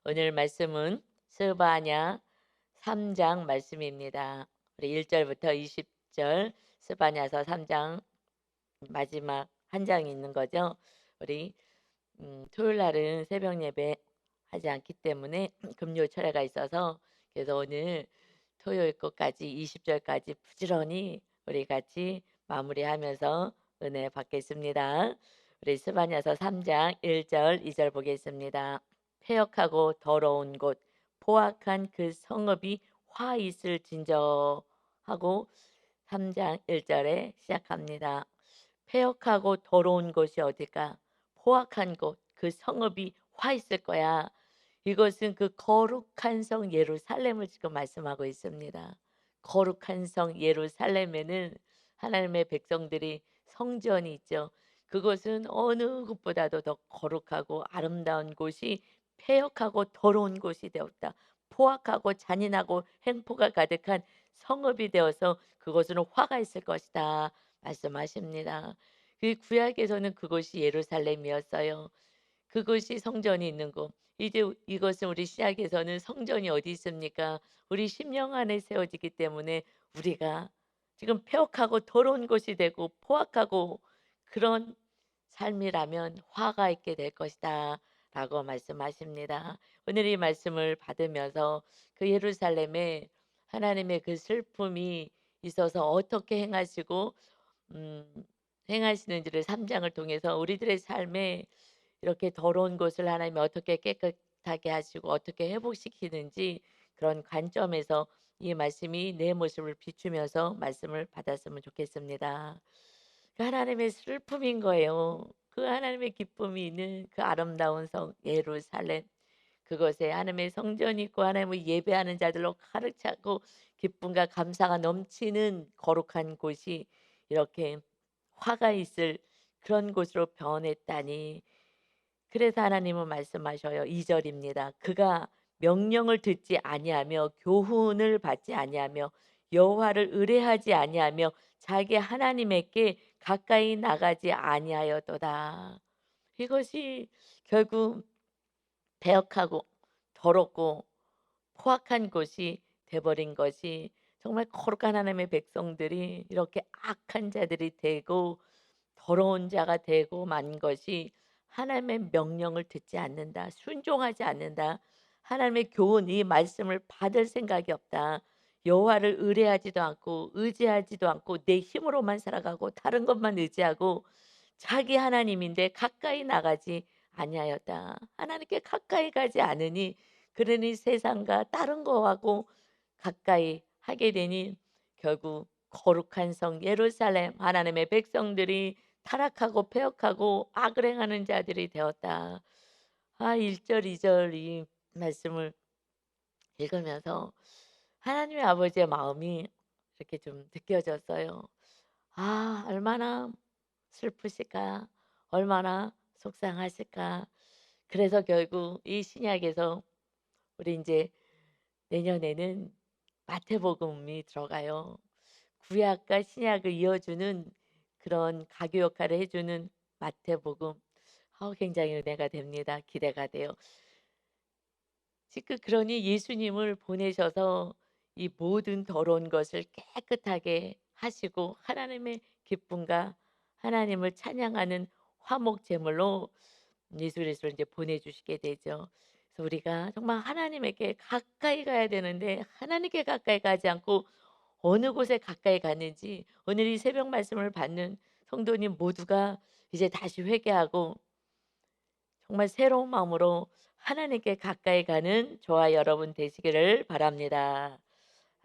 오늘 말씀은 스바냐 3장 말씀입니다. 우리 1절부터 20절 스바냐서 3장 마지막 한 장이 있는 거죠. 우리 토요일 날은 새벽 예배 하지 않기 때문에 금요 철회가 있어서 그래서 오늘 토요일 것까지 20절까지 부지런히 우리 같이 마무리하면서 은혜 받겠습니다. 우리 스바냐서 3장 1절 2절 보겠습니다. 폐역하고 더러운 곳 포악한 그 성읍이 화 있을진저 하고 3장 1절에 시작합니다. 폐역하고 더러운 곳이 어딜까? 포악한 곳, 그 성읍이 화 있을 거야. 이것은 그 거룩한 성 예루살렘을 지금 말씀하고 있습니다. 거룩한 성 예루살렘에는 하나님의 백성들이 성전이 있죠. 그것은 어느 곳보다도 더 거룩하고 아름다운 곳이 폐역하고 더러운 곳이 되었다. 포악하고 잔인하고 횡포가 가득한 성읍이 되어서 그것은 화가 있을 것이다 말씀하십니다. 그 구약에서는 그곳이 예루살렘이었어요. 그것이 성전이 있는 곳. 이제 이것은 우리 시약에서는 성전이 어디 있습니까? 우리 심령 안에 세워지기 때문에 우리가 지금 폐역하고 더러운 곳이 되고 포악하고 그런 삶이라면 화가 있게 될 것이다. 라고 말씀하십니다. 오늘 이 말씀을 받으면서 그 예루살렘에 하나님의 그 슬픔이 있어서 어떻게 행하시고 음, 행하시는지를 3장을 통해서 우리들의 삶에 이렇게 더러운 곳을 하나님이 어떻게 깨끗하게 하시고 어떻게 회복시키는지 그런 관점에서 이 말씀이 내 모습을 비추면서 말씀을 받았으면 좋겠습니다. 그 하나님의 슬픔인 거예요. 그 하나님의 기쁨이 있는 그 아름다운 성 예루살렘 그곳에 하나님의 성전이 있고 하나님을 예배하는 자들로 가득 차고 기쁨과 감사가 넘치는 거룩한 곳이 이렇게 화가 있을 그런 곳으로 변했다니. 그래서 하나님은 말씀하셔요. 2 절입니다. 그가 명령을 듣지 아니하며 교훈을 받지 아니하며 여호와를 의뢰하지 아니하며 자기 하나님에게 가까이 나가지 아니하였도다. 이것이 결국 배역하고 더럽고 포악한 곳이 돼 버린 것이 정말 거룩한 하나님의 백성들이 이렇게 악한 자들이 되고 더러운 자가 되고 만 것이 하나님의 명령을 듣지 않는다. 순종하지 않는다. 하나님의 교훈 이 말씀을 받을 생각이 없다. 여호와를 의뢰하지도 않고 의지하지도 않고 내 힘으로만 살아가고 다른 것만 의지하고 자기 하나님인데 가까이 나가지 아니하였다. 하나님께 가까이 가지 않으니 그러니 세상과 다른 거하고 가까이 하게 되니 결국 거룩한 성 예루살렘 하나님의 백성들이 타락하고 패역하고 악을 행하는 자들이 되었다. 1절 2절 이 말씀을 읽으면서 하나님의 아버지의 마음이 이렇게 좀 느껴졌어요. 얼마나 슬프실까? 얼마나 속상하실까? 그래서 결국 이 신약에서 우리 인제 내년에는 마태복음이 들어가요. 구약과 신약을 이어주는 그런 가교 역할을 해 주는 마태복음. 굉장히 은혜가 됩니다. 기대가 돼요. 지금 그러니 예수님을 보내셔서 이 모든 더러운 것을 깨끗하게 하시고 하나님의 기쁨과 하나님을 찬양하는 화목 제물로 예수 그리스도를 이제 보내주시게 되죠. 그래서 우리가 정말 하나님에게 가까이 가야 되는데 하나님께 가까이 가지 않고 어느 곳에 가까이 가는지 오늘 이 새벽 말씀을 받는 성도님 모두가 이제 다시 회개하고 정말 새로운 마음으로 하나님께 가까이 가는 저와 여러분 되시기를 바랍니다.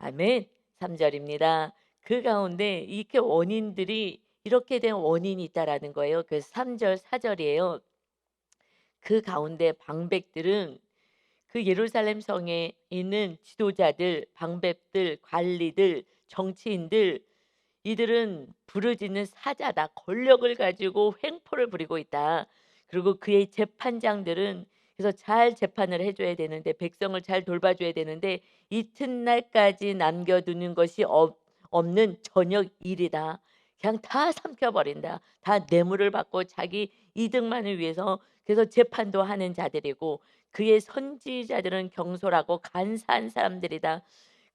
아멘. 3 절입니다. 그 가운데 이렇게 원인들이 이렇게 된 원인이 있다라는 거예요. 그래서 3 절, 4 절이에요. 그 가운데 방백들은 그 예루살렘 성에 있는 지도자들, 방백들, 관리들, 정치인들 이들은 부르짖는 사자다. 권력을 가지고 횡포를 부리고 있다. 그리고 그의 재판장들은 그래서 잘 재판을 해 줘야 되는데 백성을 잘 돌봐 줘야 되는데 이튿날까지 남겨두는 것이 없는 저녁 일이다. 그냥 다 삼켜 버린다. 다 뇌물을 받고 자기 이득만을 위해서 그래서 재판도 하는 자들이고 그의 선지자들은 경솔하고 간사한 사람들이다.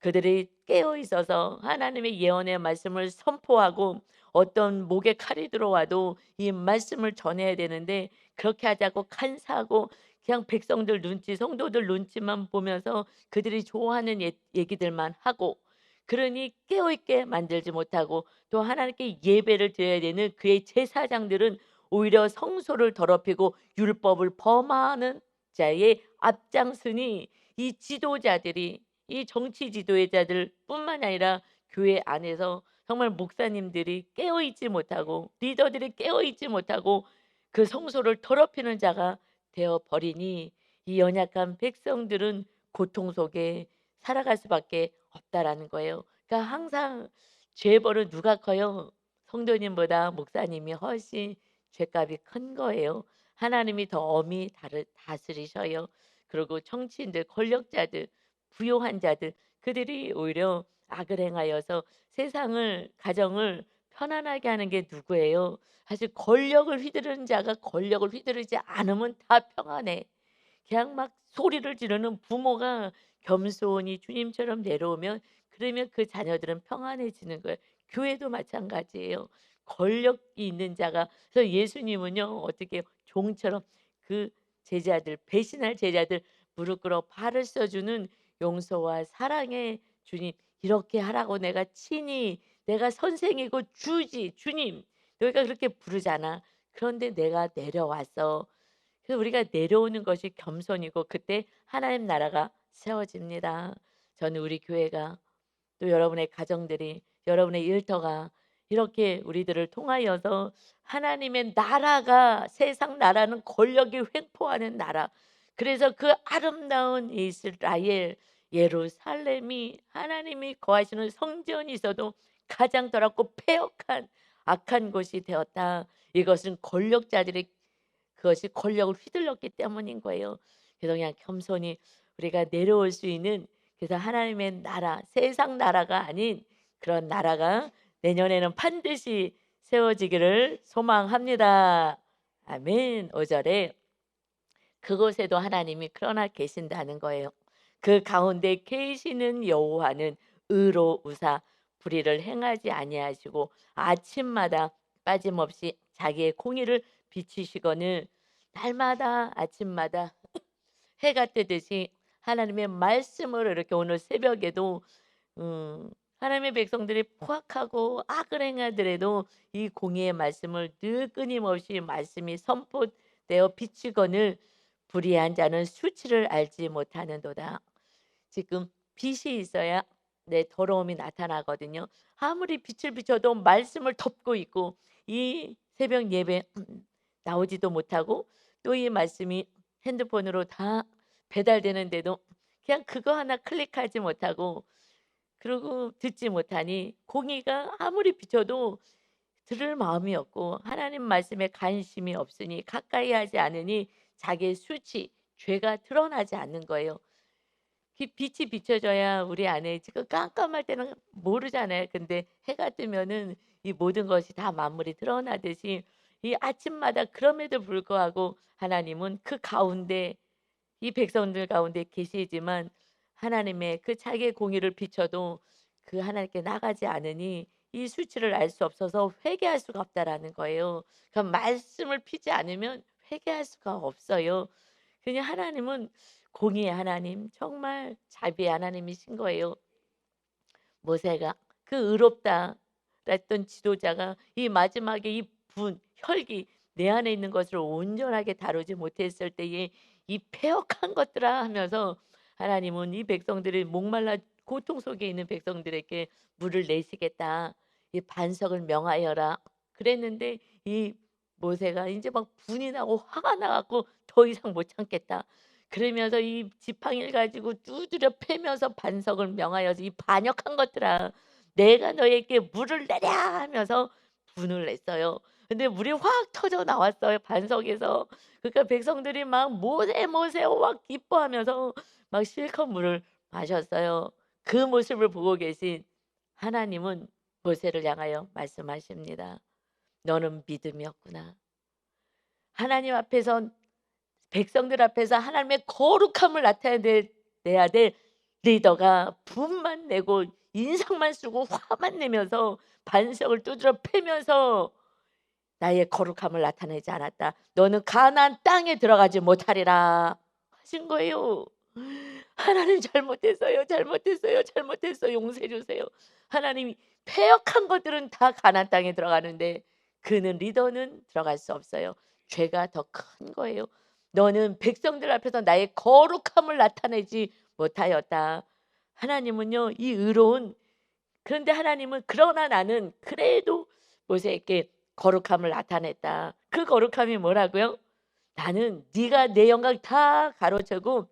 그들이 깨어 있어서 하나님의 예언의 말씀을 선포하고 어떤 목에 칼이 들어와도 이 말씀을 전해야 되는데 그렇게 하자고 간사하고 그냥 백성들 눈치, 성도들 눈치만 보면서 그들이 좋아하는 얘기들만 하고 그러니 깨어 있게 만들지 못하고 또 하나님께 예배를 드려야 되는 그의 제사장들은 오히려 성소를 더럽히고 율법을 범하는 자의 앞장서니 이 지도자들이 이 정치 지도자들뿐만 아니라 교회 안에서 정말 목사님들이 깨어 있지 못하고 리더들이 깨어 있지 못하고 그 성소를 더럽히는 자가 되어 버리니 이 연약한 백성들은 고통 속에 살아갈 수밖에 없다라는 거예요. 그러니까 항상 죄벌은 누가 커요? 성도님보다 목사님이 훨씬 죄값이 큰 거예요. 하나님이 더 엄히 다스리셔요. 그리고 정치인들, 권력자들, 부요한 자들 그들이 오히려 악을 행하여서 세상을 가정을 편안하게 하는 게 누구예요? 사실 권력을 휘두르는 자가 권력을 휘두르지 않으면 다 평안해. 그냥 막 소리를 지르는 부모가 겸손히 주님처럼 내려오면 그러면 그 자녀들은 평안해지는 거예요. 교회도 마찬가지예요. 권력이 있는 자가 그래서 예수님은요 어떻게 종처럼 그 제자들 배신할 제자들 무릎 꿇어 발을 써주는 용서와 사랑의 주님 이렇게 하라고 내가 친히 내가 선생이고 주지 주님 너희가 그렇게 부르잖아. 그런데 내가 내려와서 그래서 우리가 내려오는 것이 겸손이고 그때 하나님 나라가 세워집니다. 저는 우리 교회가 또 여러분의 가정들이 여러분의 일터가 이렇게 우리들을 통하여서 하나님의 나라가 세상 나라는 권력이 횡포하는 나라. 그래서 그 아름다운 이스라엘 예루살렘이 하나님이 거하시는 성전이 있어도 가장 더럽고 패역한 악한 곳이 되었다. 이것은 권력자들의 그것이 권력을 휘둘렀기 때문인 거예요. 그래서 그냥 겸손히 우리가 내려올 수 있는 그래서 하나님의 나라, 세상 나라가 아닌 그런 나라가 내년에는 반드시 세워지기를 소망합니다. 아멘. 5절에 그곳에도 하나님이 그러나 계신다는 거예요. 그 가운데 계시는 여호와는 의로우사 불의를 행하지 아니하시고 아침마다 빠짐없이 자기의 공의를 비치시거늘 날마다 아침마다 해가 뜨듯이 하나님의 말씀을 이렇게 오늘 새벽에도 하나님의 백성들이 포악하고 악을 행하더라도 이 공의의 말씀을 늘 끊임없이 말씀이 선포되어 비치거늘 불의한 자는 수치를 알지 못하는도다. 지금 빛이 있어야 내 더러움이 나타나거든요. 아무리 빛을 비춰도 말씀을 덮고 있고 이 새벽 예배 나오지도 못하고 또 이 말씀이 핸드폰으로 다 배달되는데도 그냥 그거 하나 클릭하지 못하고 그리고 듣지 못하니 공의가 아무리 비춰도 들을 마음이 없고 하나님 말씀에 관심이 없으니 가까이 하지 않으니 자기의 수치, 죄가 드러나지 않는 거예요. 빛이 비춰져야 우리 안에 지금 깜깜할 때는 모르잖아요. 근데 해가 뜨면은 이 모든 것이 다 만물이 드러나듯이 이 아침마다 그럼에도 불구하고 하나님은 그 가운데 이 백성들 가운데 계시지만 하나님의 그 자기의 공의를 비춰도 그 하나님께 나가지 않으니 이 수치를 알 수 없어서 회개할 수가 없다라는 거예요. 그럼 말씀을 피지 않으면 회개할 수가 없어요. 그냥 하나님은 공의의 하나님, 정말 자비의 하나님이신 거예요. 모세가 그 의롭다 했던 지도자가 이 마지막에 이 혈기 내 안에 있는 것을 온전하게 다루지 못했을 때에 이 패역한 것들아 하면서 하나님은 이 백성들이 목말라 고통 속에 있는 백성들에게 물을 내시겠다. 이 반석을 명하여라. 그랬는데 이 모세가 이제 막 분이 나고 화가 나갖고 더 이상 못 참겠다. 그러면서 이 지팡이를 가지고 두드려 패면서 반석을 명하여서 이 반역한 것들아 내가 너에게 물을 내랴 하면서 분을 냈어요. 근데 물이 확 터져 나왔어요 반석에서. 그러니까 백성들이 막 모세 모세 막 기뻐하면서 막 실컷 물을 마셨어요. 그 모습을 보고 계신 하나님은 모세를 향하여 말씀하십니다. 너는 믿음이 없구나. 하나님 앞에서 백성들 앞에서 하나님의 거룩함을 나타내야 될 리더가 분만 내고 인상만 쓰고 화만 내면서 반석을 두드려 패면서 나의 거룩함을 나타내지 않았다. 너는 가나안 땅에 들어가지 못하리라 하신 거예요. 하나님 잘못했어요. 잘못했어요. 잘못했어요. 용서해 주세요. 하나님이 패역한 것들은 다 가나안 땅에 들어가는데 그는 리더는 들어갈 수 없어요. 죄가 더 큰 거예요. 너는 백성들 앞에서 나의 거룩함을 나타내지 못하였다. 하나님은요, 이 의로운 그런데 하나님은 그러나 나는 그래도 모세에게 거룩함을 나타냈다. 그 거룩함이 뭐라고요? 나는 네가 내 영광 다 가로채고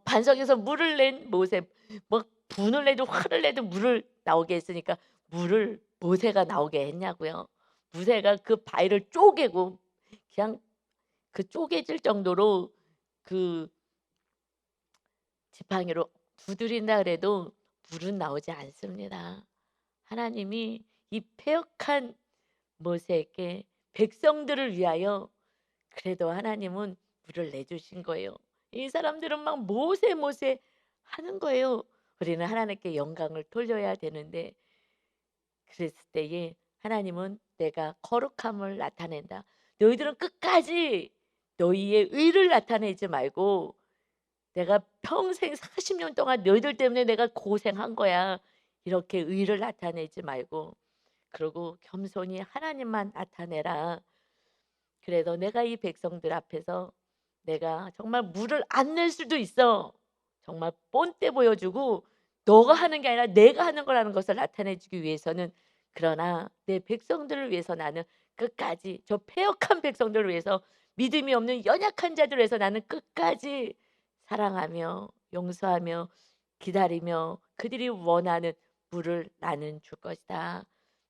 반석에서 물을 낸 모세 뭐 분을 내도 화를 내도 물을 나오게 했으니까 물을 모세가 나오게 했냐고요. 모세가 그 바위를 쪼개고 그냥 그 쪼개질 정도로 그 지팡이로 두드린다 그래도 물은 나오지 않습니다. 하나님이 이 패역한 모세에게 백성들을 위하여 그래도 하나님은 물을 내주신 거예요. 이 사람들은 막 모세 모세 하는 거예요. 우리는 하나님께 영광을 돌려야 되는데 그랬을 때에 하나님은 내가 거룩함을 나타낸다. 너희들은 끝까지 너희의 의를 나타내지 말고 내가 평생 40년 동안 너희들 때문에 내가 고생한 거야. 이렇게 의를 나타내지 말고 그리고 겸손히 하나님만 나타내라. 그래도 내가 이 백성들 앞에서 내가 정말 물을 안 낼 수도 있어. 정말 뻔때 보여주고 너가 하는 게 아니라 내가 하는 거라는 것을 나타내 주기 위해서는 그러나 내 백성들을 위해서 나는 끝까지 저 패역한 백성들을 위해서 믿음이 없는 연약한 자들을 위해서 나는 끝까지 사랑하며 용서하며 기다리며 그들이 원하는 물을 나는 줄 것이다.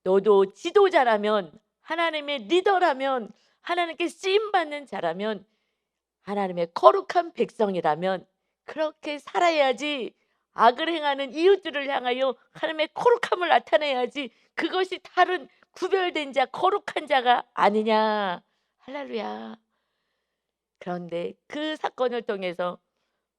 너도 지도자라면 하나님의 리더라면 하나님께 쓰임 받는 자라면 하나님의 거룩한 백성이라면 그렇게 살아야지. 악을 행하는 이웃들을 향하여 하나님의 거룩함을 나타내야지. 그것이 다른 구별된 자 거룩한 자가 아니냐. 할렐루야. 그런데 그 사건을 통해서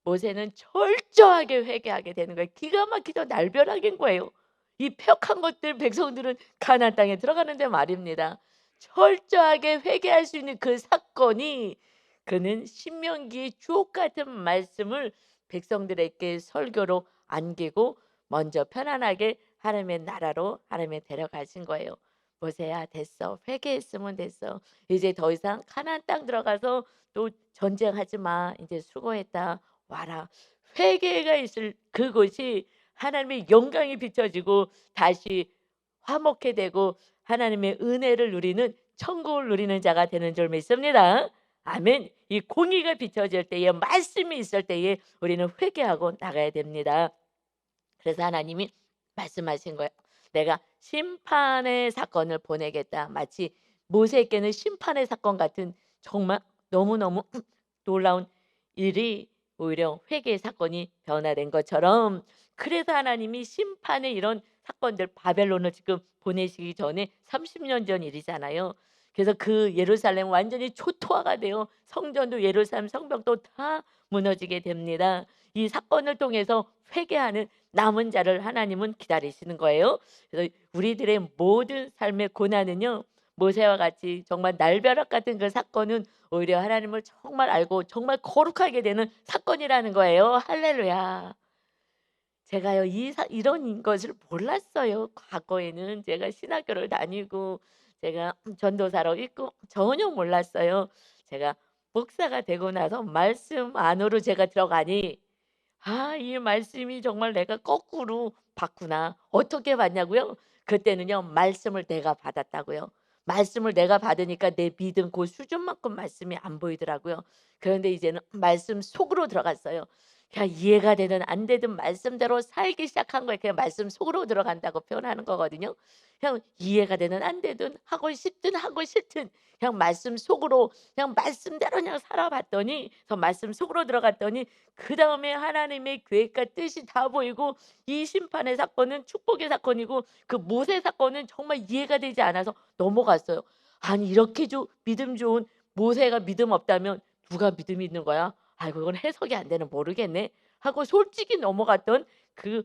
모세는 철저하게 회개하게 되는 거예요. 기가 막히죠. 날벼락인 거예요. 이 폐역한 것들 백성들은 가나안 땅에 들어가는데 말입니다. 철저하게 회개할 수 있는 그 사건이 그는 신명기의 주옥 같은 말씀을 백성들에게 설교로 안기고 먼저 편안하게 하나님의 나라로 하나님의 데려가신 거예요. 모세야 됐어. 회개했으면 됐어. 이제 더 이상 가나안 땅 들어가서 또 전쟁하지 마. 이제 수고했다. 와라. 회개가 있을 그곳이 하나님의 영광이 비춰지고 다시 화목해 되고 하나님의 은혜를 누리는 천국을 누리는 자가 되는 줄 믿습니다. 아멘. 이 공의가 비춰질 때에 말씀이 있을 때에 우리는 회개하고 나가야 됩니다. 그래서 하나님이 말씀하신 거예요. 내가 심판의 사건을 보내겠다. 마치 모세에게는 심판의 사건 같은 정말 너무너무 놀라운 일이 오히려 회개의 사건이 변화된 것처럼 그래서 하나님이 심판의 이런 사건들 바벨론을 지금 보내시기 전에 30년 전 일이잖아요. 그래서 그 예루살렘 완전히 초토화가 돼요. 성전도 예루살렘 성벽도 다 무너지게 됩니다. 이 사건을 통해서 회개하는 남은 자를 하나님은 기다리시는 거예요. 그래서 우리들의 모든 삶의 고난은요. 모세와 같이 정말 날벼락 같은 그 사건은 오히려 하나님을 정말 알고 정말 거룩하게 되는 사건이라는 거예요. 할렐루야. 제가요 이런 것을 몰랐어요. 과거에는 제가 신학교를 다니고 제가 전도사로 있고 전혀 몰랐어요. 제가 목사가 되고 나서 말씀 안으로 제가 들어가니 이 말씀이 정말 내가 거꾸로 봤구나. 어떻게 봤냐고요? 그때는요. 말씀을 내가 받았다고요. 말씀을 내가 받으니까 내 믿음 그 수준만큼 말씀이 안 보이더라고요. 그런데 이제는 말씀 속으로 들어갔어요. 그냥 이해가 되든 안 되든 말씀대로 살기 시작한 거예요. 그냥 말씀 속으로 들어간다고 표현하는 거거든요. 그냥 이해가 되든 안 되든 하고 싶든 하고 싫든 그냥 말씀 속으로 그냥 말씀대로 그냥 살아봤더니 그 말씀 속으로 들어갔더니 그다음에 하나님의 계획과 뜻이 다 보이고 이 심판의 사건은 축복의 사건이고 그 모세 사건은 정말 이해가 되지 않아서 넘어갔어요. 아니 이렇게 믿음 좋은 모세가 믿음 없다면 누가 믿음이 있는 거야? 아이고 이건 해석이 안 되는 모르겠네 하고 솔직히 넘어갔던 그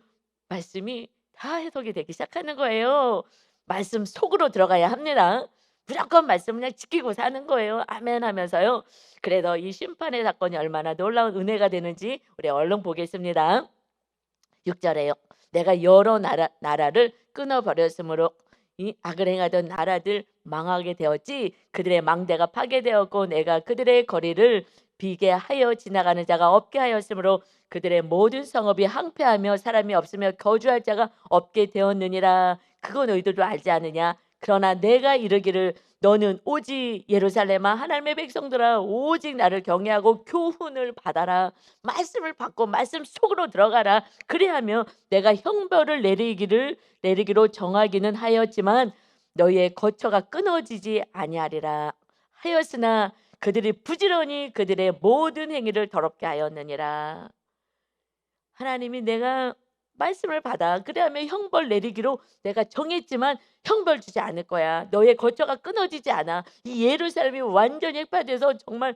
말씀이 다 해석이 되기 시작하는 거예요. 말씀 속으로 들어가야 합니다. 무조건 말씀 그냥 지키고 사는 거예요. 아멘 하면서요. 그래서 이 심판의 사건이 얼마나 놀라운 은혜가 되는지 우리 얼른 보겠습니다. 6절에요. 내가 여러 나라를 끊어버렸으므로 이 악을 행하던 나라들 망하게 되었지. 그들의 망대가 파괴되었고 내가 그들의 거리를 비게 하여 지나가는 자가 없게 하였으므로 그들의 모든 성읍이 항폐하며 사람이 없으며 거주할 자가 없게 되었느니라. 그거 너희들도 알지 않느냐? 그러나 내가 이르기를 너는 오직 예루살렘아 하나님의 백성들아 오직 나를 경외하고 교훈을 받아라. 말씀을 받고 말씀 속으로 들어가라. 그리하며 내가 형벌을 내리기로 정하기는 하였지만 너희의 거처가 끊어지지 아니하리라 하였으나 그들이 부지런히 그들의 모든 행위를 더럽게 하였느니라. 하나님이 내가 말씀을 받아 그리하며 형벌 내리기로 내가 정했지만 형벌 주지 않을 거야. 너의 거처가 끊어지지 않아. 이 예루살렘이 완전히 획파돼서 정말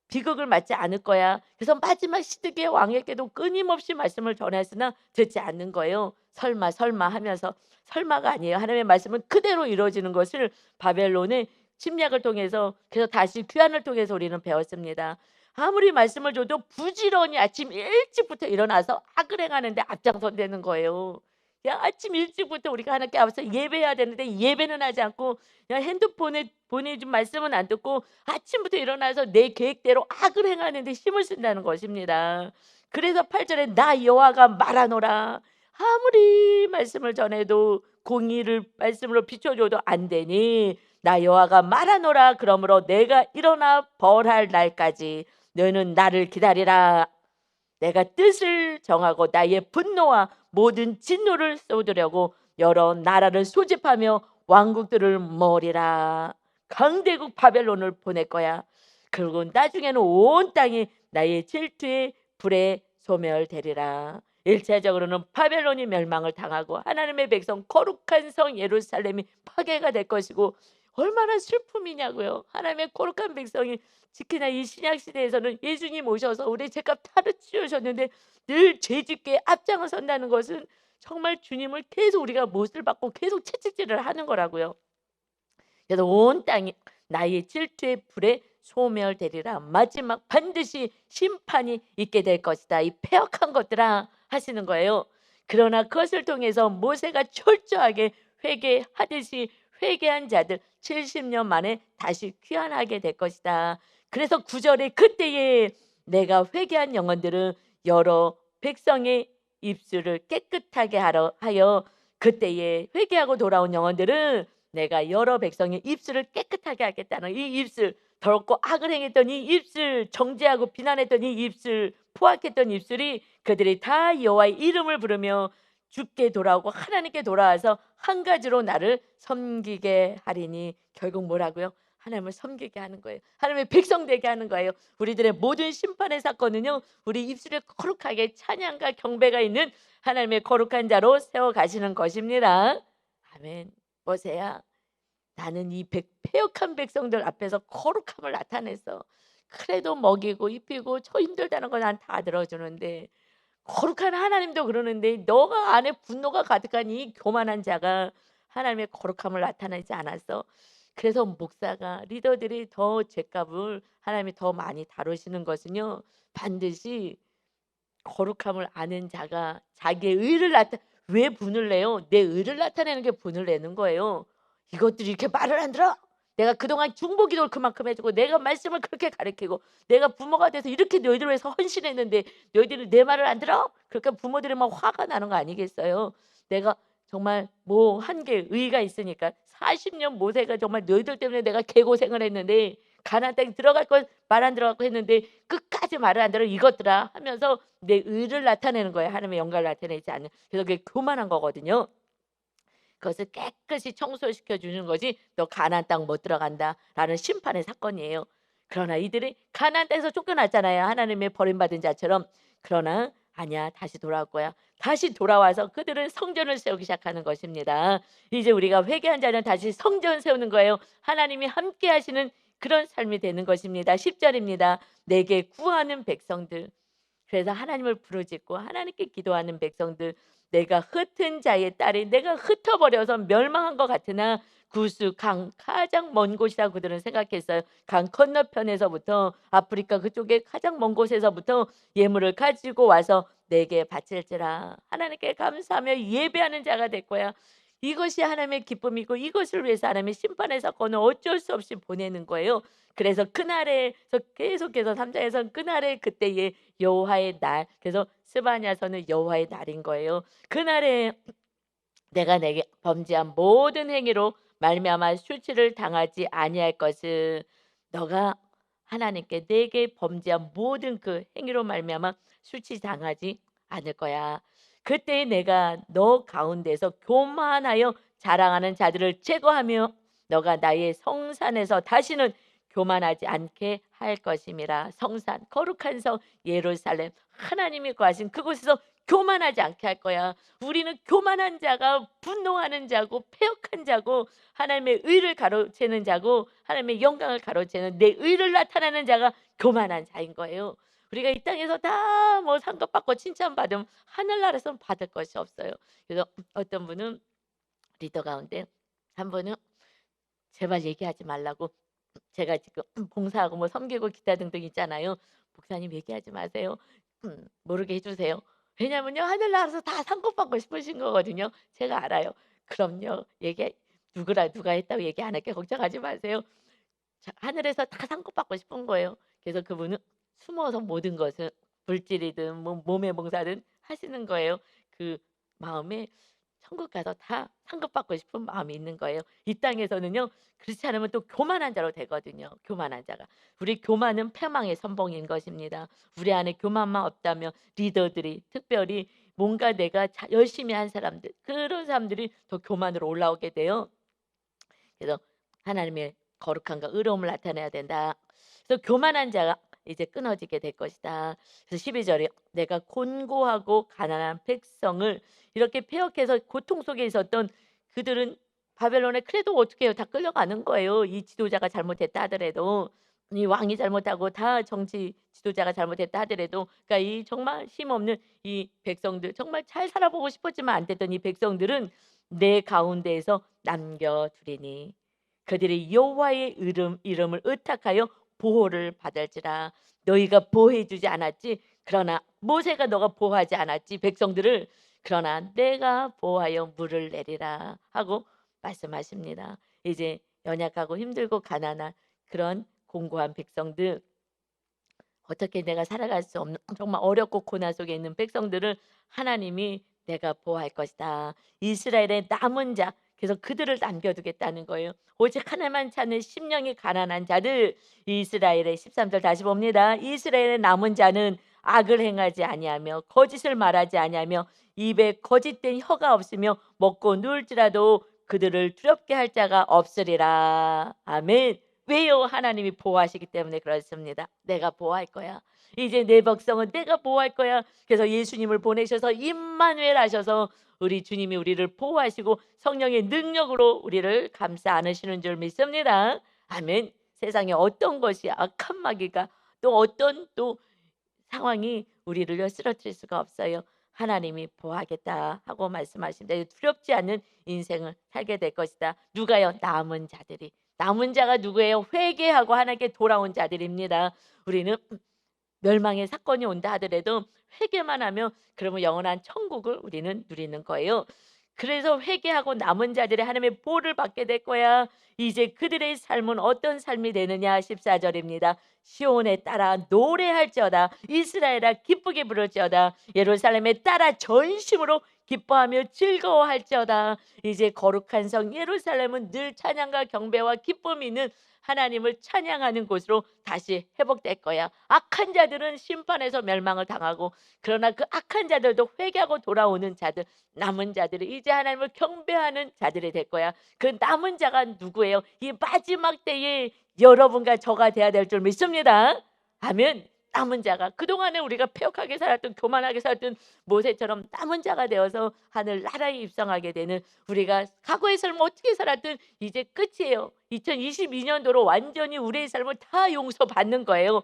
비극을 맞지 않을 거야. 그래서 마지막 시드기의 왕에게도 끊임없이 말씀을 전했으나 듣지 않는 거예요. 설마 설마 하면서 설마가 아니에요. 하나님의 말씀은 그대로 이루어지는 것을 바벨론의 침략을 통해서 그래서 다시 귀환을 통해서 우리는 배웠습니다. 아무리 말씀을 줘도 부지런히 아침 일찍부터 일어나서 악을 행하는데 앞장선다는 거예요. 야, 아침 일찍부터 우리가 하나님께 앞서 예배해야 되는데 예배는 하지 않고 그냥 핸드폰에 보내준 말씀은 안 듣고 아침부터 일어나서 내 계획대로 악을 행하는데 힘을 쓴다는 것입니다. 그래서 8절에 나 여호와가 말하노라. 아무리 말씀을 전해도 공의를 말씀으로 비춰줘도 안 되니 나 여호와가 말하노라. 그러므로 내가 일어나 벌할 날까지 너는 나를 기다리라. 내가 뜻을 정하고 나의 분노와 모든 진노를 쏟으려고 여러 나라를 소집하며 왕국들을 모으리라. 강대국 바벨론을 보낼 거야. 그리고 나중에는 온 땅이 나의 질투의 불에 소멸되리라. 일차적으로는 바벨론이 멸망을 당하고 하나님의 백성 거룩한 성 예루살렘이 파괴가 될 것이고 얼마나 슬픔이냐고요. 하나님의 거룩한 백성이 특히나 이 신약 시대에서는 예수님 오셔서 우리 죄값 다 치우셨는데 늘 죄짓게 앞장을 선다는 것은 정말 주님을 계속 우리가 못을 받고 계속 채찍질을 하는 거라고요. 그래서 온 땅이 나의 질투의 불에 소멸되리라. 마지막 반드시 심판이 있게 될 것이다. 이 패역한 것들아 하시는 거예요. 그러나 그것을 통해서 모세가 철저하게 회개하듯이 회개한 자들 70년 만에 다시 귀환하게 될 것이다. 그래서 9절에 그때에 내가 회개한 영혼들은 여러 백성의 입술을 깨끗하게 하여 그때에 회개하고 돌아온 영혼들은 내가 여러 백성의 입술을 깨끗하게 하겠다는 이 입술 더럽고 악을 행했던 이 입술 정죄하고 비난했던 이 입술 포악했던 입술이 그들이 다 여호와의 이름을 부르며 주께 돌아오고 하나님께 돌아와서 한 가지로 나를 섬기게 하리니 결국 뭐라고요? 하나님을 섬기게 하는 거예요. 하나님의 백성 되게 하는 거예요. 우리들의 모든 심판의 사건은요. 우리 입술에 거룩하게 찬양과 경배가 있는 하나님의 거룩한 자로 세워가시는 것입니다. 아멘. 보세요. 나는 이 패역한 백성들 앞에서 거룩함을 나타내서 그래도 먹이고 입히고 저 힘들다는 거 난 다 들어주는데 거룩한 하나님도 그러는데 너가 안에 분노가 가득한 이 교만한 자가 하나님의 거룩함을 나타내지 않았어. 그래서 목사가 리더들이 더 죄값을 하나님이 더 많이 다루시는 것은요. 반드시 거룩함을 아는 자가 자기의 의를 왜 분을 내요? 내 의를 나타내는 게 분을 내는 거예요. 이것들이 이렇게 말을 안 들어? 내가 그동안 중보기도를 그만큼 해주고 내가 말씀을 그렇게 가르치고 내가 부모가 돼서 이렇게 너희들 위해서 헌신했는데 너희들이 내 말을 안 들어? 그러니까 부모들이 막 화가 나는 거 아니겠어요? 내가 정말 뭐 한 게 의의가 있으니까 40년 모세가 정말 너희들 때문에 내가 개고생을 했는데 가나안 땅에 들어갈 걸 말 안 들어가고 했는데 끝까지 말을 안 들어 이것들아 하면서 내 의를 나타내는 거예요. 하나님의 영광을 나타내지 않는. 그래서 그게 교만한 거거든요. 그것을 깨끗이 청소시켜 주는 것이 너 가나안 땅 못 들어간다라는 심판의 사건이에요. 그러나 이들이 가나안 땅에서 쫓겨났잖아요. 하나님의 버림받은 자처럼. 그러나 아니야. 다시 돌아올 거야. 다시 돌아와서 그들은 성전을 세우기 시작하는 것입니다. 이제 우리가 회개한 자는 다시 성전 세우는 거예요. 하나님이 함께 하시는 그런 삶이 되는 것입니다. 10절입니다. 내게 구하는 백성들. 그래서 하나님을 부르짖고 하나님께 기도하는 백성들, 내가 흩은 자의 딸이 내가 흩어버려서 멸망한 것 같으나 구스 강 가장 먼 곳이라 그들은 생각했어요. 강 건너편에서부터 아프리카 그쪽에 가장 먼 곳에서부터 예물을 가지고 와서 내게 바칠지라. 하나님께 감사하며 예배하는 자가 될 거야. 이것이 하나님의 기쁨이고 이것을 위해서 하나님의 심판의 사건을 어쩔 수 없이 보내는 거예요. 그래서 그날에서 계속해서 3장에서는 그날에 그때에 여호와의 날, 그래서 스바냐서는 여호와의 날인 거예요. 그날에 내가 내게 범죄한 모든 행위로 말미암아 수치를 당하지 아니할 것을, 너가 하나님께 내게 범죄한 모든 그 행위로 말미암아 수치 당하지 않을 거야. 그때 내가 너 가운데서 교만하여 자랑하는 자들을 제거하며 너가 나의 성산에서 다시는 교만하지 않게 할 것임이라. 성산 거룩한 성 예루살렘, 하나님이 거하신 그곳에서 교만하지 않게 할 거야. 우리는 교만한 자가 분노하는 자고 패역한 자고 하나님의 의를 가로채는 자고 하나님의 영광을 가로채는 내 의를 나타내는 자가 교만한 자인 거예요. 우리가 이 땅에서 다 뭐 상급받고 칭찬받으면 하늘나라에서는 받을 것이 없어요. 그래서 어떤 분은 리더 가운데 한 분은 제발 얘기하지 말라고, 제가 지금 봉사하고 뭐 섬기고 기타 등등 있잖아요. 목사님 얘기하지 마세요. 모르게 해주세요. 왜냐면요 하늘나라에서 다 상급받고 싶으신 거거든요. 제가 알아요. 그럼요. 얘기 누가 했다고 얘기 안 할게 걱정하지 마세요. 자, 하늘에서 다 상급받고 싶은 거예요. 그래서 그분은 숨어서 모든 것을 물질이든 뭐 몸의 봉사든 하시는 거예요. 그 마음에 천국 가서 다 상급받고 싶은 마음이 있는 거예요. 이 땅에서는요 그렇지 않으면 또 교만한 자로 되거든요. 교만한 자가. 우리 교만은 패망의 선봉인 것입니다. 우리 안에 교만만 없다면 리더들이 특별히 뭔가 내가 열심히 한 사람들, 그런 사람들이 더 교만으로 올라오게 돼요. 그래서 하나님의 거룩함과 의로움을 나타내야 된다. 그래서 교만한 자가 이제 끊어지게 될 것이다. 그래서 12절에 내가 곤고하고 가난한 백성을 이렇게 폐역해서 고통 속에 있었던 그들은 바벨론에 그래도 어떻게 해요? 다 끌려가는 거예요. 이 지도자가 잘못했다 하더라도, 이 왕이 잘못하고 다 정치 지도자가 잘못했다 하더라도, 그러니까 이 정말 힘없는 이 백성들, 정말 잘 살아보고 싶었지만 안 됐던 이 백성들은 내 가운데에서 남겨두리니 그들이 여호와의 이름을 의탁하여 보호를 받을지라. 너희가 보호해주지 않았지, 그러나 모세가 너가 보호하지 않았지 백성들을, 그러나 내가 보호하여 물을 내리라 하고 말씀하십니다. 이제 연약하고 힘들고 가난한 그런 공고한 백성들, 어떻게 내가 살아갈 수 없는 정말 어렵고 고난 속에 있는 백성들을 하나님이 내가 보호할 것이다. 이스라엘의 남은 자, 그래서 그들을 남겨두겠다는 거예요. 오직 하나님만 찾는 심령이 가난한 자들, 이스라엘의 13절 다시 봅니다. 이스라엘의 남은 자는 악을 행하지 아니하며 거짓을 말하지 아니하며 입에 거짓된 혀가 없으며 먹고 누울지라도 그들을 두렵게 할 자가 없으리라. 아멘. 왜요? 하나님이 보호하시기 때문에 그렇습니다. 내가 보호할 거야. 이제 내 백성은 내가 보호할 거야. 그래서 예수님을 보내셔서 임마누엘 하셔서 우리 주님이 우리를 보호하시고 성령의 능력으로 우리를 감싸 안으시는 줄 믿습니다. 아멘. 세상에 어떤 것이 악한 마귀가 또 어떤 또 상황이 우리를 쓰러뜨릴 수가 없어요. 하나님이 보호하겠다 하고 말씀하십니다. 두렵지 않는 인생을 살게 될 것이다. 누가요? 남은 자들이. 남은 자가 누구예요? 회개하고 하나님께 돌아온 자들입니다. 우리는 멸망의 사건이 온다 하더라도 회개만 하면 그러면 영원한 천국을 우리는 누리는 거예요. 그래서 회개하고 남은 자들의 하나님의 보호를 받게 될 거야. 이제 그들의 삶은 어떤 삶이 되느냐? 14절입니다. 시온에 따라 노래할지어다. 이스라엘아 기쁘게 부를지어다. 예루살렘에 따라 전심으로 기뻐하며 즐거워할지어다. 이제 거룩한 성 예루살렘은 늘 찬양과 경배와 기쁨이 있는 하나님을 찬양하는 곳으로 다시 회복될 거야. 악한 자들은 심판에서 멸망을 당하고, 그러나 그 악한 자들도 회개하고 돌아오는 자들, 남은 자들이 이제 하나님을 경배하는 자들이 될 거야. 그 남은 자가 누구예요? 이 마지막 때에 여러분과 저가 돼야 될 줄 믿습니다. 아멘. 남은 자가, 그동안에 우리가 패역하게 살았던, 교만하게 살았던 모세처럼 남은 자가 되어서 하늘 나라에 입성하게 되는, 우리가 과거의 삶을 어떻게 살았든 이제 끝이에요. 2022년도로 완전히 우리의 삶을 다 용서받는 거예요.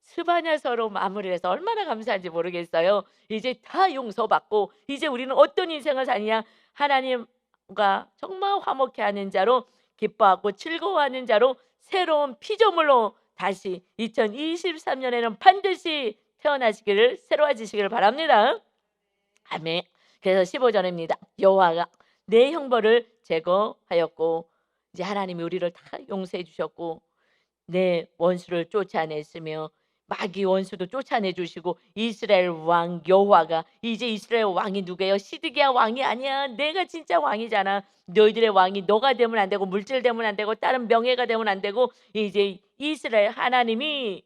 스바냐서로 마무리해서 얼마나 감사한지 모르겠어요. 이제 다 용서받고 이제 우리는 어떤 인생을 사느냐, 하나님과 정말 화목해 하는 자로, 기뻐하고 즐거워하는 자로, 새로운 피조물로 다시 2023년에는 반드시 태어나시기를, 새로워지시기를 바랍니다. 아멘. 그래서 15절입니다. 여호와가 내 형벌을 제거하였고, 이제 하나님이 우리를 다 용서해 주셨고, 내 원수를 쫓아냈으며 마귀 원수도 쫓아내 주시고, 이스라엘 왕 여호와가, 이제 이스라엘 왕이 누구예요? 시드기야 왕이 아니야. 내가 진짜 왕이잖아. 너희들의 왕이 너가 되면 안 되고, 물질 되면 안 되고, 다른 명예가 되면 안 되고, 이제 이스라엘 하나님이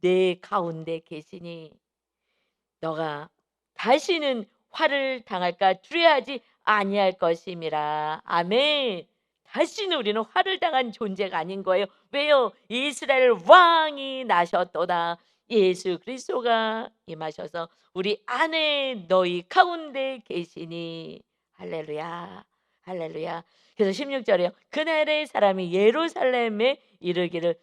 내 가운데 계시니 너가 다시는 화를 당할까 두려워하지 아니할 것임이라. 아멘. 다시는 우리는 화를 당한 존재가 아닌 거예요. 왜요? 이스라엘 왕이 나셨도다. 예수 그리스도가 임하셔서 우리 안에 너희 가운데 계시니. 할렐루야. 할렐루야. 그래서 16절에요. 그날의 사람이 예루살렘에 이르기를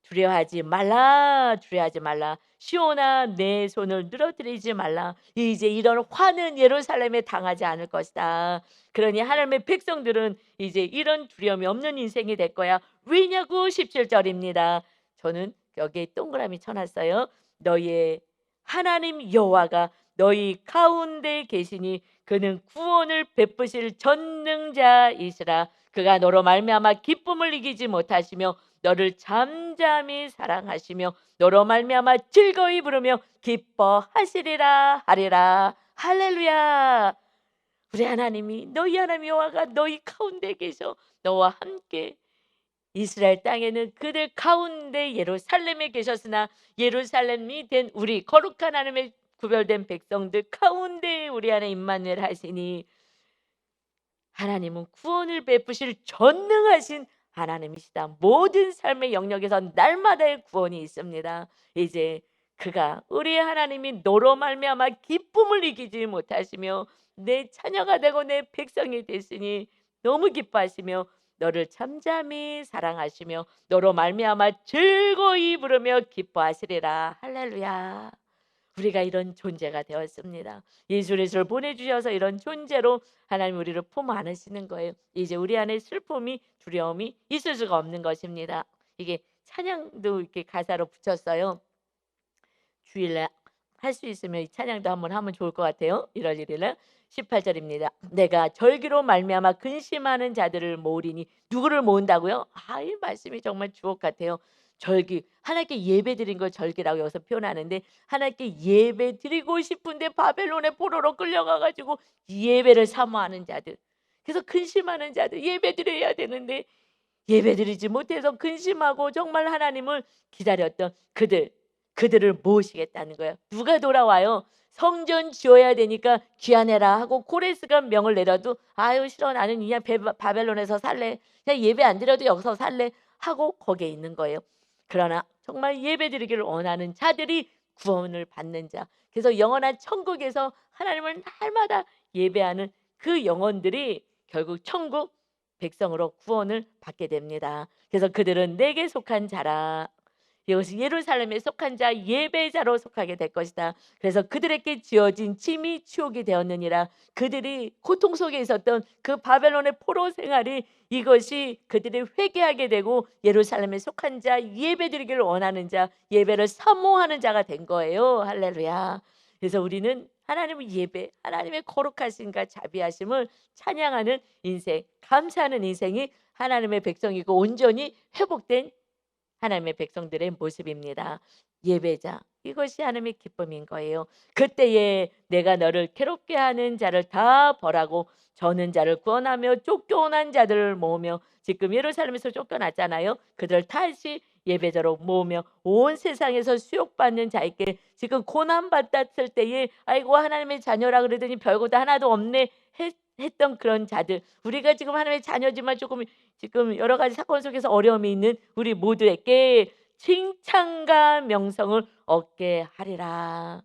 두려워하지 말라, 두려워하지 말라. 시온아, 내 손을 늘어뜨리지 말라. 이제 이런 화는 예루살렘에 당하지 않을 것이다. 그러니 하나님의 백성들은 이제 이런 두려움이 없는 인생이 될 거야. 왜냐고? 17절입니다. 저는 여기에 동그라미 쳐놨어요. 너희의 하나님 여호와가 너희 가운데 계시니 그는 구원을 베푸실 전능자이시라. 그가 너로 말미암아 기쁨을 이기지 못하시며 너를 잠잠히 사랑하시며 너로 말미암아 즐거이 부르며 기뻐하시리라 하리라. 할렐루야. 우리 하나님이, 너희 하나님 여호와가 너희 가운데 계셔 너와 함께, 이스라엘 땅에는 그들 가운데 예루살렘에 계셨으나 예루살렘이 된 우리 거룩한 하나님의 구별된 백성들 가운데 우리 안에 임마누엘 하시니, 하나님은 구원을 베푸실 전능하신 하나님이시다. 모든 삶의 영역에서 날마다의 구원이 있습니다. 이제 그가, 우리 하나님이 너로 말미암아 기쁨을 이기지 못하시며 내 자녀가 되고 내 백성이 됐으니 너무 기뻐하시며 너를 잠잠히 사랑하시며 너로 말미암아 즐거이 부르며 기뻐하시리라. 할렐루야. 우리가 이런 존재가 되었습니다. 예수 그리스도를 보내주셔서 이런 존재로 하나님 우리를 품 안으시는 거예요. 이제 우리 안에 슬픔이, 두려움이 있을 수가 없는 것입니다. 이게 찬양도 이렇게 가사로 붙였어요. 주일날 할 수 있으면 이 찬양도 한번 하면 좋을 것 같아요. 1월 1일날 18절입니다. 내가 절기로 말미암아 근심하는 자들을 모으리니. 누구를 모은다고요? 이 말씀이 정말 주옥 같아요. 절기, 하나님께 예배 드린 걸 절기라고 여기서 표현하는데, 하나님께 예배 드리고 싶은데 바벨론의 포로로 끌려가가지고 예배를 사모하는 자들, 그래서 근심하는 자들, 예배 드려야 되는데 예배 드리지 못해서 근심하고 정말 하나님을 기다렸던 그들을 모으시겠다는 거예요. 누가 돌아와요? 성전 지어야 되니까 귀환해라 하고 코레스가 명을 내려도 아유 싫어, 나는 그냥 바벨론에서 살래, 그냥 예배 안 드려도 여기서 살래 하고 거기에 있는 거예요. 그러나 정말 예배 드리기를 원하는 자들이 구원을 받는 자, 그래서 영원한 천국에서 하나님을 날마다 예배하는 그 영혼들이 결국 천국 백성으로 구원을 받게 됩니다. 그래서 그들은 내게 속한 자라. 이것이 예루살렘에 속한 자, 예배자로 속하게 될 것이다. 그래서 그들에게 지어진 짐이 추억이 되었느니라. 그들이 고통 속에 있었던 그 바벨론의 포로 생활이, 이것이 그들이 회개하게 되고 예루살렘에 속한 자, 예배드리기를 원하는 자, 예배를 사모하는 자가 된 거예요. 할렐루야. 그래서 우리는 하나님의 예배, 하나님의 거룩하심과 자비하심을 찬양하는 인생, 감사하는 인생이 하나님의 백성이고 온전히 회복된 하나님의 백성들의 모습입니다. 예배자, 이것이 하나님의 기쁨인 거예요. 그때에 내가 너를 괴롭게 하는 자를 다 벌하고 저는 자를 구원하며 쫓겨난 자들을 모으며, 지금 예루살렘에서 쫓겨났잖아요. 그들을 다시 예배자로 모으며 온 세상에서 수욕받는 자에게, 지금 고난받았을 때에 아이고 하나님의 자녀라 그러더니 별것도 하나도 없네 했던 그런 자들, 우리가 지금 하나님의 자녀지만 조금 지금 여러 가지 사건 속에서 어려움이 있는 우리 모두에게 칭찬과 명성을 얻게 하리라.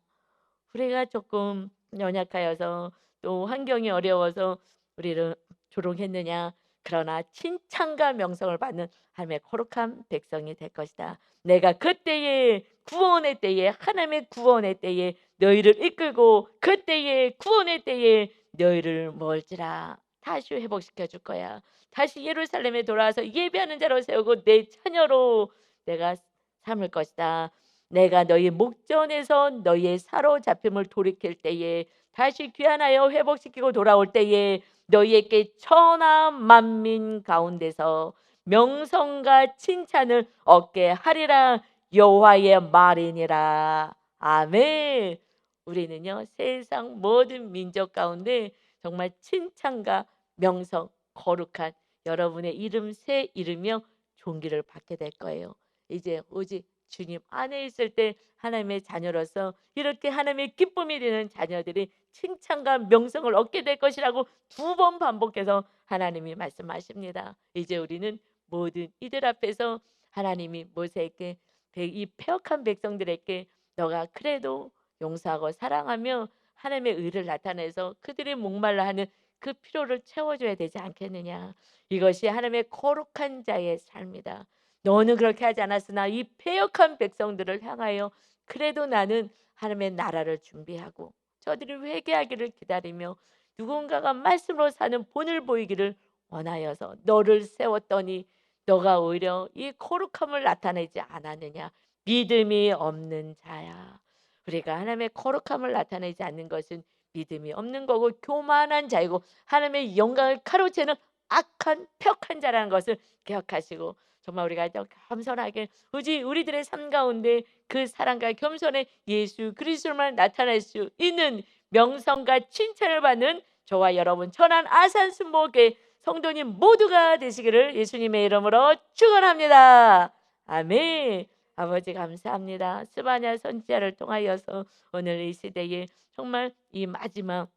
우리가 조금 연약하여서 또 환경이 어려워서 우리를 조롱했느냐. 그러나 칭찬과 명성을 받는 하나님의 거룩한 백성이 될 것이다. 내가 그때의 구원의 때에, 하나님의 구원의 때에 너희를 이끌고 그때의 구원의 때에 너희를 멀지라 다시 회복시켜 줄 거야. 다시 예루살렘에 돌아와서 예배하는 자로 세우고 내 자녀로 내가 삼을 것이다. 내가 너희 목전에서 너희의 사로잡힘을 돌이킬 때에 다시 귀환하여 회복시키고 돌아올 때에 너희에게 천하 만민 가운데서 명성과 칭찬을 얻게 하리라. 여호와의 말이니라. 아멘. 우리는요 세상 모든 민족 가운데 정말 칭찬과 명성 거룩한 여러분의 이름 새 이름이요 존귀를 받게 될 거예요. 이제 오직 주님 안에 있을 때 하나님의 자녀로서 이렇게 하나님의 기쁨이 되는 자녀들이 칭찬과 명성을 얻게 될 것이라고 2번 반복해서 하나님이 말씀하십니다. 이제 우리는 모든 이들 앞에서 하나님이 모세에게 이 패역한 백성들에게 너가 그래도 용서하고 사랑하며 하나님의 의를 나타내서 그들이 목말라 하는 그 필요를 채워줘야 되지 않겠느냐. 이것이 하나님의 거룩한 자의 삶이다. 너는 그렇게 하지 않았으나 이 패역한 백성들을 향하여 그래도 나는 하나님의 나라를 준비하고 저들이 회개하기를 기다리며 누군가가 말씀으로 사는 본을 보이기를 원하여서 너를 세웠더니 너가 오히려 이 거룩함을 나타내지 않았느냐. 믿음이 없는 자야. 우리가 하나님의 거룩함을 나타내지 않는 것은 믿음이 없는 거고 교만한 자이고 하나님의 영광을 가로채는 악한 벽한 자라는 것을 기억하시고 정말 우리가 더 겸손하게 우리들의 삶 가운데 그 사랑과 겸손의 예수 그리스도만 나타낼 수 있는 명성과 칭찬을 받는 저와 여러분 천안 아산순복의 성도님 모두가 되시기를 예수님의 이름으로 축원합니다. 아멘. 아버지 감사합니다. 스바냐 선지자를 통하여서 오늘 이 시대에 정말 이 마지막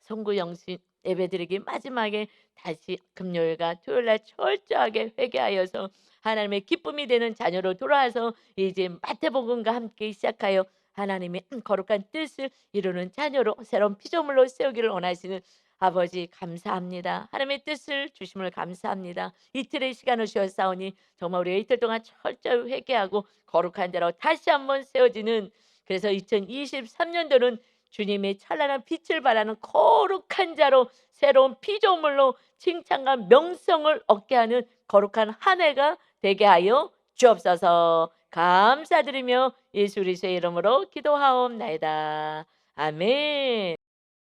송구 영신 예배드리기 마지막에 다시 금요일과 토요일날 철저하게 회개하여서 하나님의 기쁨이 되는 자녀로 돌아와서 이제 마태복음과 함께 시작하여 하나님의 거룩한 뜻을 이루는 자녀로 새로운 피조물로 세우기를 원하시는 아버지 감사합니다. 하나님의 뜻을 주심을 감사합니다. 이틀의 시간을 주셨사오니 정말 우리가 이틀 동안 철저히 회개하고 거룩한 자로 다시 한번 세워지는 그래서 2023년도는 주님의 찬란한 빛을 발하는 거룩한 자로 새로운 피조물로 칭찬과 명성을 얻게 하는 거룩한 한 해가 되게 하여 주옵소서. 감사드리며 예수 그리스도의 이름으로 기도하옵나이다. 아멘.